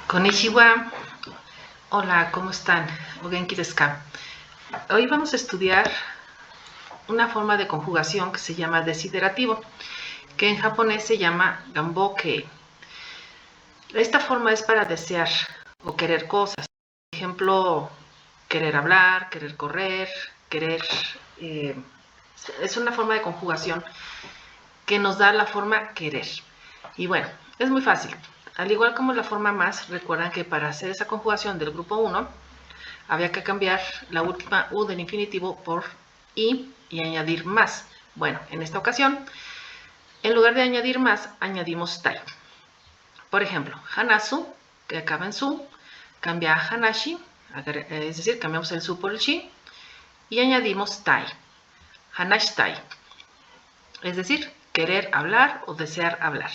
Konnichiwa. Hola, ¿cómo están? O genki desu ka? Hoy vamos a estudiar una forma de conjugación que se llama desiderativo, que en japonés se llama gamboke. Esta forma es para desear o querer cosas. Por ejemplo, querer hablar, querer correr, querer... es una forma de conjugación que nos da la forma querer. Y bueno, es muy fácil. Al igual como la forma más, recuerdan que para hacer esa conjugación del grupo 1, había que cambiar la última U del infinitivo por I y añadir más. Bueno, en esta ocasión, en lugar de añadir más, añadimos tai. Por ejemplo, hanasu, que acaba en su, cambia a hanashi, es decir, cambiamos el su por el shi, y añadimos tai, hanashitai, es decir, querer hablar o desear hablar.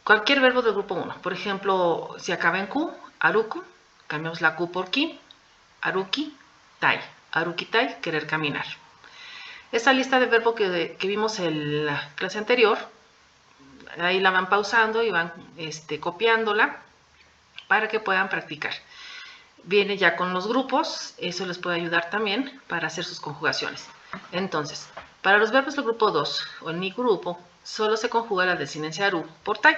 Cualquier verbo del grupo 1, por ejemplo, si acaba en Q, aruku, cambiamos la Q por ki, aruki, tai, aruki tai, querer caminar. Esta lista de verbos que vimos en la clase anterior, ahí la van pausando y van copiándola para que puedan practicar. Viene ya con los grupos, eso les puede ayudar también para hacer sus conjugaciones. Entonces, para los verbos del grupo 2 o en mi grupo, solo se conjuga la desinencia ru por tai,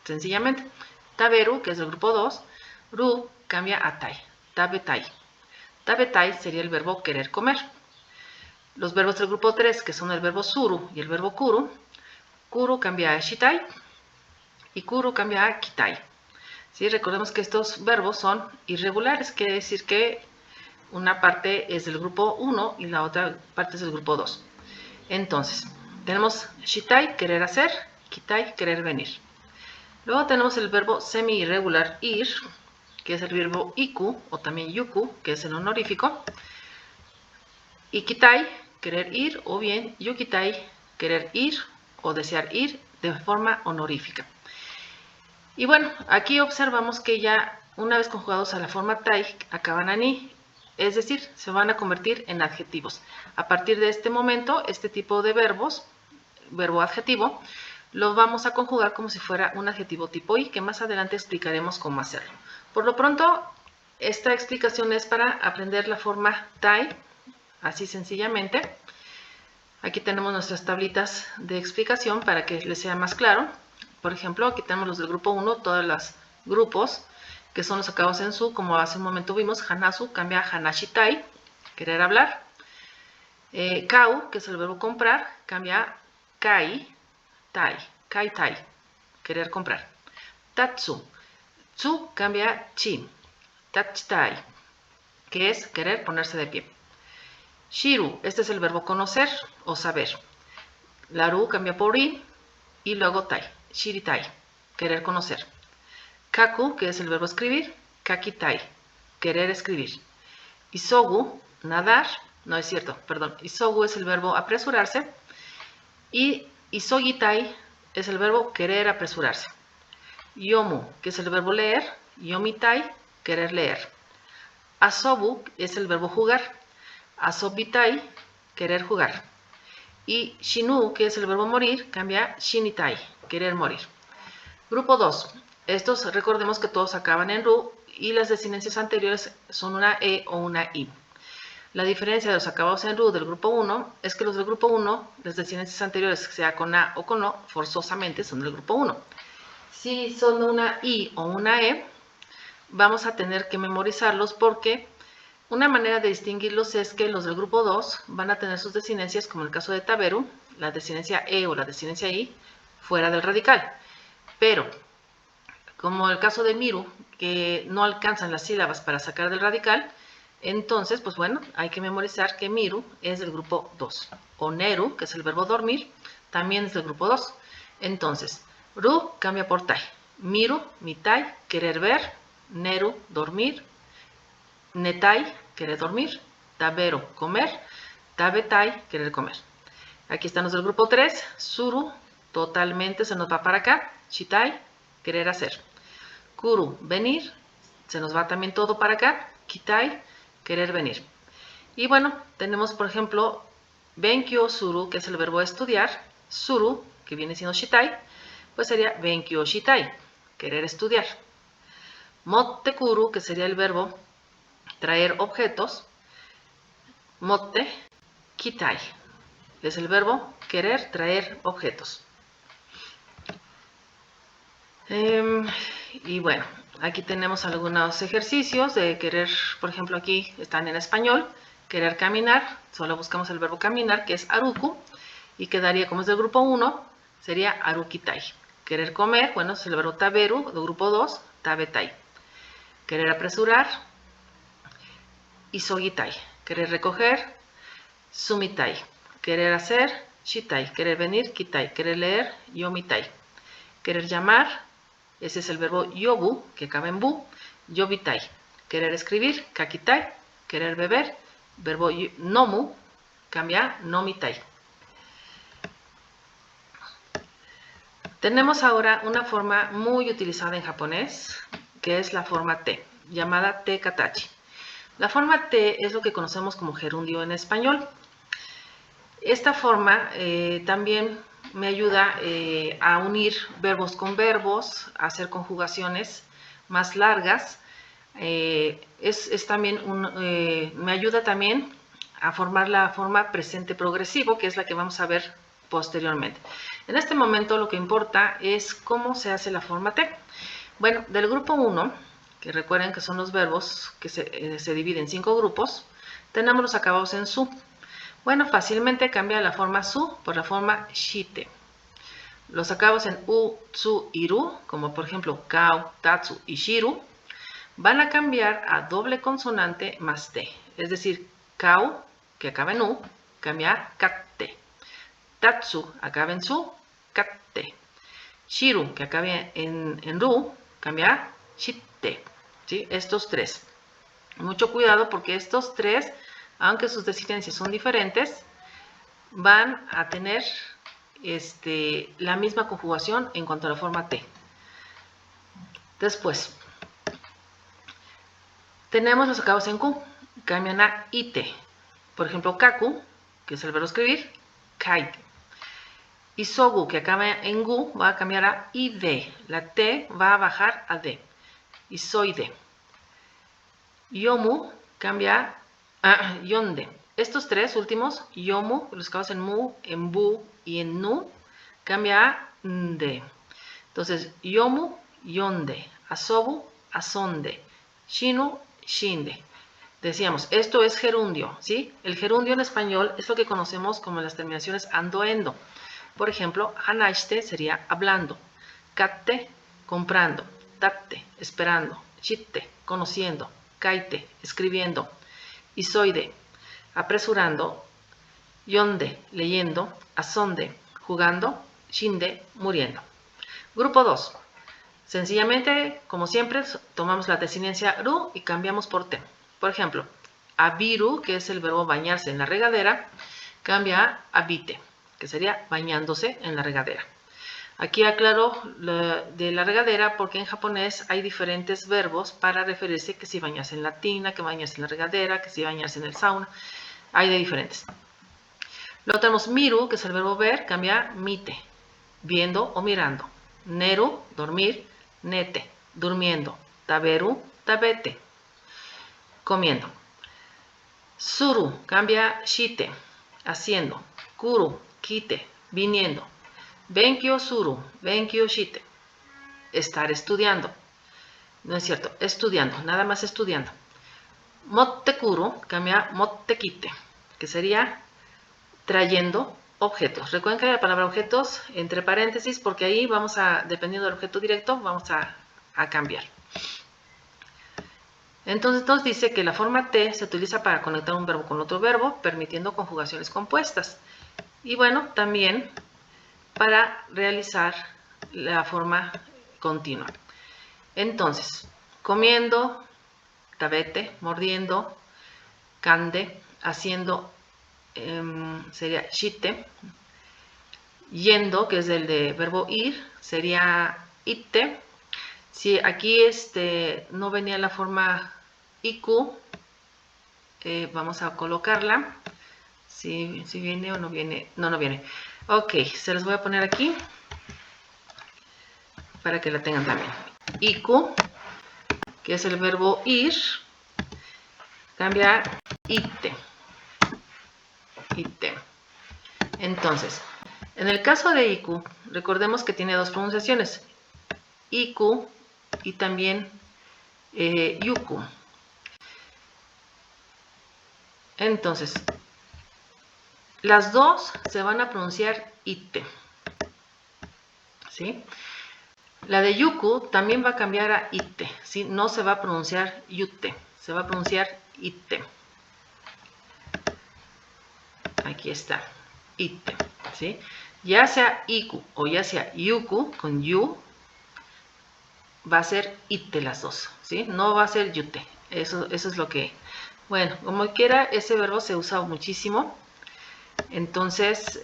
sencillamente. Taberu, que es del grupo 2, ru cambia a tai, tabetai. Tabetai sería el verbo querer comer. Los verbos del grupo 3, que son el verbo suru y el verbo kuru, kuru cambia a shitai y kuru cambia a kitai. ¿Sí? Recordemos que estos verbos son irregulares, quiere decir que una parte es del grupo 1 y la otra parte es del grupo 2. Entonces, tenemos shitai, querer hacer, kitai, querer venir. Luego tenemos el verbo semi-irregular ir, que es el verbo iku o también yuku, que es el honorífico. Y kitai, querer ir, o bien yukitai, querer ir o desear ir de forma honorífica. Y bueno, aquí observamos que ya una vez conjugados a la forma tai, acaban en i, es decir, se van a convertir en adjetivos. A partir de este momento, este tipo de verbos, verbo adjetivo, lo vamos a conjugar como si fuera un adjetivo tipo i, que más adelante explicaremos cómo hacerlo. Por lo pronto, esta explicación es para aprender la forma tai, así sencillamente. Aquí tenemos nuestras tablitas de explicación para que les sea más claro. Por ejemplo, aquí tenemos los del grupo 1, todos los grupos que son los acabados en su, como hace un momento vimos. Hanasu cambia a hanashitai, querer hablar. Kau, que es el verbo comprar, cambia a kai tai, querer comprar. Tatsu, tsu cambia a chi, tachitai, que es querer ponerse de pie. Shiru, este es el verbo conocer o saber. La ru cambia por i y luego tai, shiritai, querer conocer. Kaku, que es el verbo escribir, kakitai, querer escribir. Isogu, nadar, no es cierto, perdón, isogu es el verbo apresurarse y isogitai es el verbo querer apresurarse. Yomu, que es el verbo leer, yomitai, querer leer. Asobu es el verbo jugar, asobitai, querer jugar. Y shinu, que es el verbo morir, cambia a shinitai, querer morir. Grupo 2. Estos recordemos que todos acaban en ru y las desinencias anteriores son una e o una i. La diferencia de los acabados en ru del grupo 1 es que los del grupo 1, las desinencias anteriores, sea con a o con o, forzosamente son del grupo 1. Si son una i o una e, vamos a tener que memorizarlos porque una manera de distinguirlos es que los del grupo 2 van a tener sus desinencias, como en el caso de taberu, la desinencia e o la desinencia i, fuera del radical. Pero, como el caso de miru, que no alcanzan las sílabas para sacar del radical, entonces, pues bueno, hay que memorizar que miru es del grupo 2. O neru, que es el verbo dormir, también es del grupo 2. Entonces, ru cambia por tai. Miru, mitai, querer ver. Neru, dormir. Netai, querer dormir. Taberu, comer. Tabetai, querer comer. Aquí están los del grupo 3. Suru, totalmente se nos va para acá. Shitai, querer hacer. Kuru, venir, se nos va también todo para acá. Kitai, querer venir. Y bueno, tenemos por ejemplo Benkyo suru, que es el verbo estudiar. Suru, que viene siendo shitai, pues sería Benkyo shitai, querer estudiar. Motte kuru, que sería el verbo traer objetos. Motte kitai es el verbo querer traer objetos. Y bueno, aquí tenemos algunos ejercicios de querer, por ejemplo, aquí están en español, querer caminar, solo buscamos el verbo caminar, que es aruku, y quedaría, como es del grupo 1, sería arukitai. Querer comer, bueno, es el verbo taberu, del grupo 2, tabetai. Querer apresurar, isogitai. Querer recoger, sumitai. Querer hacer, shitai. Querer venir, kitai. Querer leer, yomitai. Querer llamar, ese es el verbo yobu, que acaba en bu, yobitai. Querer escribir, kakitai. Querer beber, verbo nomu, cambia, nomitai. Tenemos ahora una forma muy utilizada en japonés, que es la forma te, llamada te katachi. La forma te es lo que conocemos como gerundio en español. Esta forma también me ayuda a unir verbos con verbos, a hacer conjugaciones más largas. También me ayuda también a formar la forma presente progresivo, que es la que vamos a ver posteriormente. En este momento lo que importa es cómo se hace la forma te. Bueno, del grupo 1, que recuerden que son los verbos que se dividen en 5 grupos, tenemos los acabados en su. Bueno, fácilmente cambia la forma su por la forma shite. Los acabados en u, tsu y ru, como por ejemplo kao, tatsu y shiru, van a cambiar a doble consonante más te. Es decir, kao, que acaba en u, cambia a katte. Tatsu acaba en su, katte. Shiru, que acaba en ru, cambia a shitte. ¿Sí? Estos tres. Mucho cuidado porque estos tres, aunque sus desintencias son diferentes, van a tener la misma conjugación en cuanto a la forma te. Después, tenemos los acabados en ku, cambian a ite. Por ejemplo, kaku, que es el verbo escribir, kaite. Y sogu, que acaba en gu, va a cambiar a ide. La t va a bajar a d. Y soide. Yomu cambia a yonde. Estos tres últimos, yomu, los acabados en mu, en bu y en nu, cambia a nde. Entonces, yomu, yonde. Asobu, asonde. Shinu, shinde. Decíamos, esto es gerundio, ¿sí? El gerundio en español es lo que conocemos como las terminaciones ando-endo. Por ejemplo, hanaste sería hablando. Katte, comprando. Tatte, esperando. Chitte, conociendo. Kaite, escribiendo. Isoide, apresurando. Yonde, leyendo. Asonde, jugando. Shinde, muriendo. Grupo 2. Sencillamente, como siempre, tomamos la desinencia ru y cambiamos por te. Por ejemplo, abiru, que es el verbo bañarse en la regadera, cambia a abite, que sería bañándose en la regadera. Aquí aclaro de la regadera porque en japonés hay diferentes verbos para referirse que si bañarse en la tina, que bañarse en la regadera, que si bañarse en el sauna. Hay de diferentes. Luego tenemos miru, que es el verbo ver, cambia a mite, viendo o mirando. Neru, dormir. Nete, durmiendo. Taberu, tabete, comiendo. Suru, cambia shite, haciendo. Kuru, kite, viniendo. Benkyo suru, benkyo shite, estar estudiando. No es cierto, estudiando, nada más estudiando. Motte kuru, cambia motte kite, que sería trayendo objetos. Recuerden que hay la palabra objetos entre paréntesis porque ahí vamos a, dependiendo del objeto directo, vamos a cambiar. Entonces nos dice que la forma te se utiliza para conectar un verbo con otro verbo, permitiendo conjugaciones compuestas. Y bueno, también para realizar la forma continua. Entonces, comiendo, tabete, mordiendo, kande, haciendo, sería shite. Yendo, que es el de verbo ir, sería ite. Si aquí no venía la forma iku, vamos a colocarla. Si viene o no viene. No viene. Ok, se las voy a poner aquí para que la tengan también. Iku, que es el verbo ir, cambia a ite. Ite. Entonces, en el caso de iku, recordemos que tiene dos pronunciaciones. Iku y también yuku. Entonces, las dos se van a pronunciar ite. ¿Sí? La de yuku también va a cambiar a ite. ¿Sí? No se va a pronunciar yute, se va a pronunciar ite. Aquí está, ite. ¿Sí? Ya sea iku o ya sea yuku, con yu, va a ser ite las dos. ¿Sí? No va a ser yute. Eso es lo que... Bueno, como quiera, ese verbo se usa muchísimo. Entonces,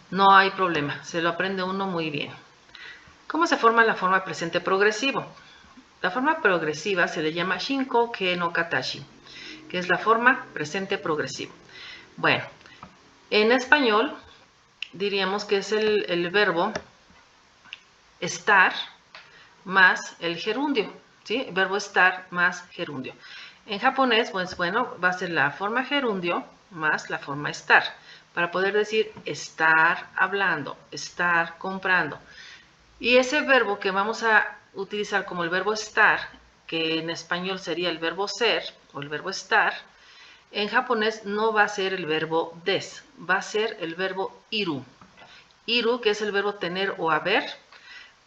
no hay problema. Se lo aprende uno muy bien. ¿Cómo se forma la forma presente progresivo? La forma progresiva se le llama shinko ke no katashi, que es la forma presente progresivo. Bueno, en español diríamos que es el verbo estar más el gerundio, ¿sí? El verbo estar más gerundio. En japonés, pues bueno, va a ser la forma gerundio más la forma estar, para poder decir estar hablando, estar comprando. Y ese verbo que vamos a utilizar como el verbo estar, que en español sería el verbo ser o el verbo estar, en japonés no va a ser el verbo des, va a ser el verbo iru. Iru, que es el verbo tener o haber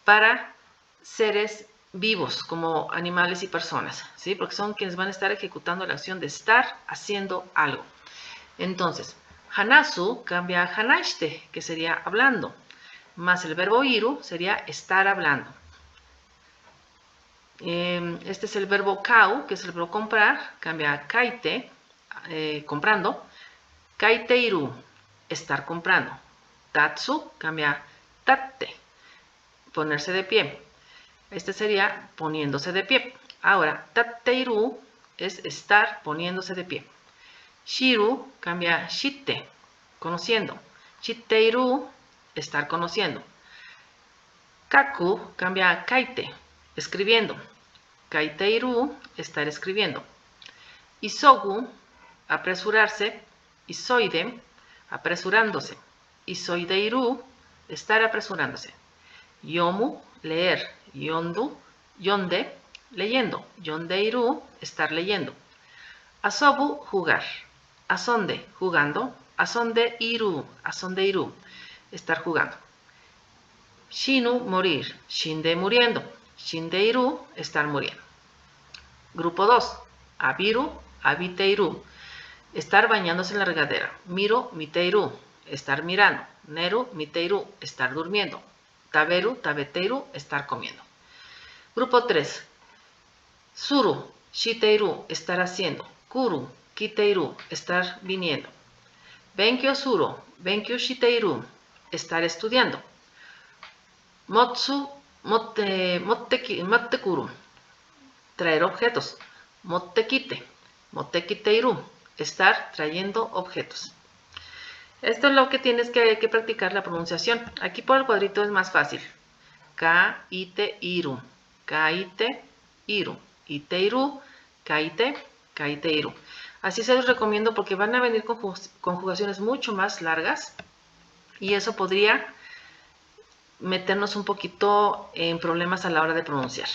para seres vivos como animales y personas, ¿sí? Porque son quienes van a estar ejecutando la acción de estar haciendo algo. Entonces, hanasu cambia a hanashite, que sería hablando, más el verbo iru sería estar hablando. Este es el verbo kau, que es el verbo comprar, cambia a kaite, comprando. Kaiteiru, estar comprando. Tatsu cambia a tatte, ponerse de pie. Este sería poniéndose de pie. Ahora, tatteiru es estar poniéndose de pie. Shiru cambia a shitte, conociendo. Shitteiru, estar conociendo. Kaku cambia a kaite, escribiendo. Kaiteiru, estar escribiendo. Isogu, apresurarse. Isoide, apresurándose. Isoideiru, estar apresurándose. Yomu, leer. Yondu, yonde, leyendo. Yondeiru, estar leyendo. Asobu, jugar. Asonde, jugando. Asondeiru, estar jugando. Shinu, morir. Shinde, muriendo. Shindeiru, estar muriendo. Grupo 2. Abiru, abiteiru, estar bañándose en la regadera. Miro, miteiru, estar mirando. Neru, miteiru, estar durmiendo. Taberu, tabeteiru, estar comiendo. Grupo 3. Suru, shiteiru, estar haciendo. Kuru, kiteiru, estar viniendo. Benkyo suru, benkyo shiteiru, estar estudiando. Motsu, mottekuru, traer objetos. Mottekite, mottekiteiru, estar trayendo objetos. Esto es lo que tienes que practicar la pronunciación. Aquí por el cuadrito es más fácil. Kaite iru, kaite iru, iteiru, kaite, kaiteiru. Así se los recomiendo porque van a venir conjugaciones mucho más largas y eso podría meternos un poquito en problemas a la hora de pronunciar.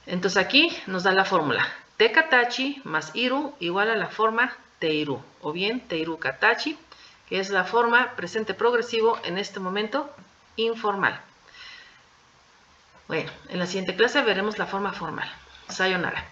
Entonces aquí nos da la fórmula. Te katachi más iru igual a la forma teiru. O bien teiru katachi, que es la forma presente progresivo en este momento informal. Bueno, en la siguiente clase veremos la forma formal. Sayonara.